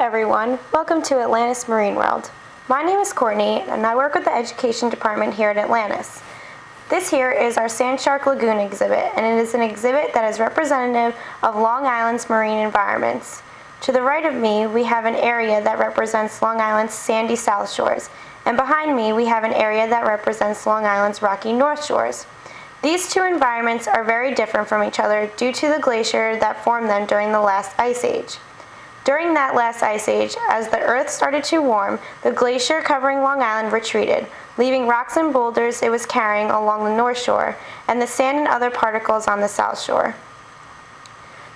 everyone, welcome to Atlantis Marine World. My name is Courtney and I work with the Education Department here at Atlantis. This here is our Sand Shark Lagoon exhibit, and it is an exhibit that is representative of Long Island's marine environments. To the right of me, we have an area that represents Long Island's sandy South Shores, and behind me we have an area that represents Long Island's rocky North Shores. These two environments are very different from each other due to the glacier that formed them during the last ice age. During that last ice age, as the earth started to warm, the glacier covering Long Island retreated, leaving rocks and boulders it was carrying along the north shore, and the sand and other particles on the south shore.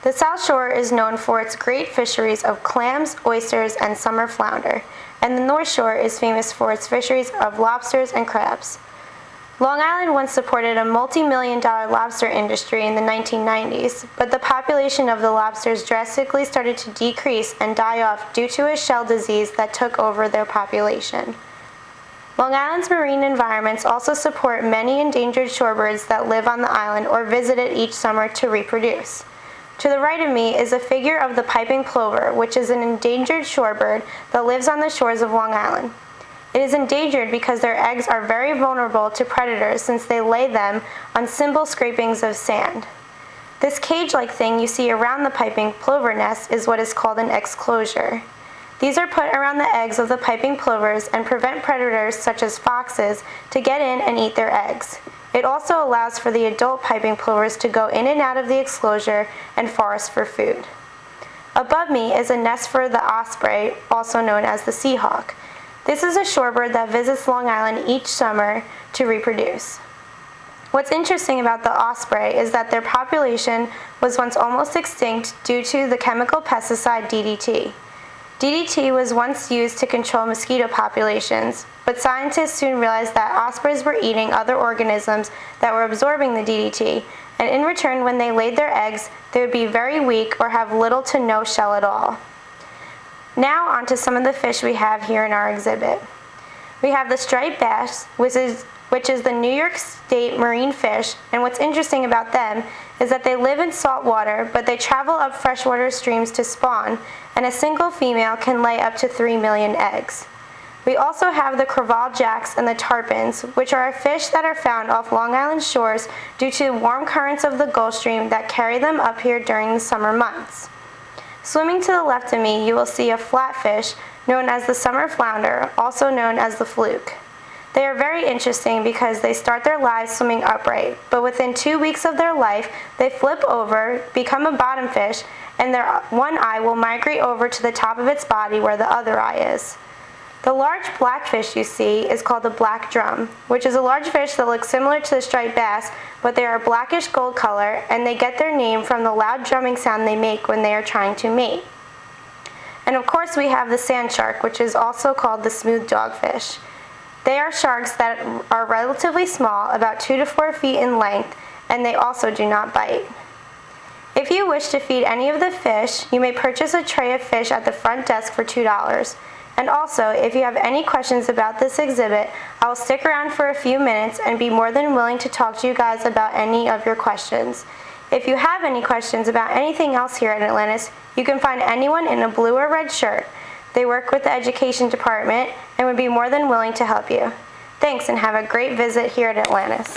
The south shore is known for its great fisheries of clams, oysters, and summer flounder, and the north shore is famous for its fisheries of lobsters and crabs. Long Island once supported a multi-million-dollar lobster industry in the 1990s, but the population of the lobsters drastically started to decrease and die off due to a shell disease that took over their population. Long Island's marine environments also support many endangered shorebirds that live on the island or visit it each summer to reproduce. To the right of me is a figure of the piping plover, which is an endangered shorebird that lives on the shores of Long Island. It is endangered because their eggs are very vulnerable to predators since they lay them on simple scrapings of sand. This cage-like thing you see around the piping plover nest is what is called an exclosure. These are put around the eggs of the piping plovers and prevent predators such as foxes to get in and eat their eggs. It also allows for the adult piping plovers to go in and out of the exclosure and forest for food. Above me is a nest for the osprey, also known as the sea hawk. This is a shorebird that visits Long Island each summer to reproduce. What's interesting about the osprey is that their population was once almost extinct due to the chemical pesticide DDT. DDT was once used to control mosquito populations, but scientists soon realized that ospreys were eating other organisms that were absorbing the DDT, and in return, when they laid their eggs, they would be very weak or have little to no shell at all. Now onto some of the fish we have here in our exhibit. We have the striped bass, which is the New York State marine fish, and what's interesting about them is that they live in salt water, but they travel up freshwater streams to spawn, and a single female can lay up to 3 million eggs. We also have the crevalle jacks and the tarpons, which are fish that are found off Long Island shores due to warm currents of the Gulf Stream that carry them up here during the summer months. Swimming to the left of me, you will see a flatfish known as the summer flounder, also known as the fluke. They are very interesting because they start their lives swimming upright, but within 2 weeks of their life, they flip over, become a bottom fish, and their one eye will migrate over to the top of its body where the other eye is. The large black fish you see is called the black drum, which is a large fish that looks similar to the striped bass, but they are a blackish gold color, and they get their name from the loud drumming sound they make when they are trying to mate. And of course we have the sand shark, which is also called the smooth dogfish. They are sharks that are relatively small, about 2 to 4 feet in length, and they also do not bite. If you wish to feed any of the fish, you may purchase a tray of fish at the front desk for $2. And also, if you have any questions about this exhibit, I will stick around for a few minutes and be more than willing to talk to you guys about any of your questions. If you have any questions about anything else here at Atlantis, you can find anyone in a blue or red shirt. They work with the Education Department and would be more than willing to help you. Thanks, and have a great visit here at Atlantis.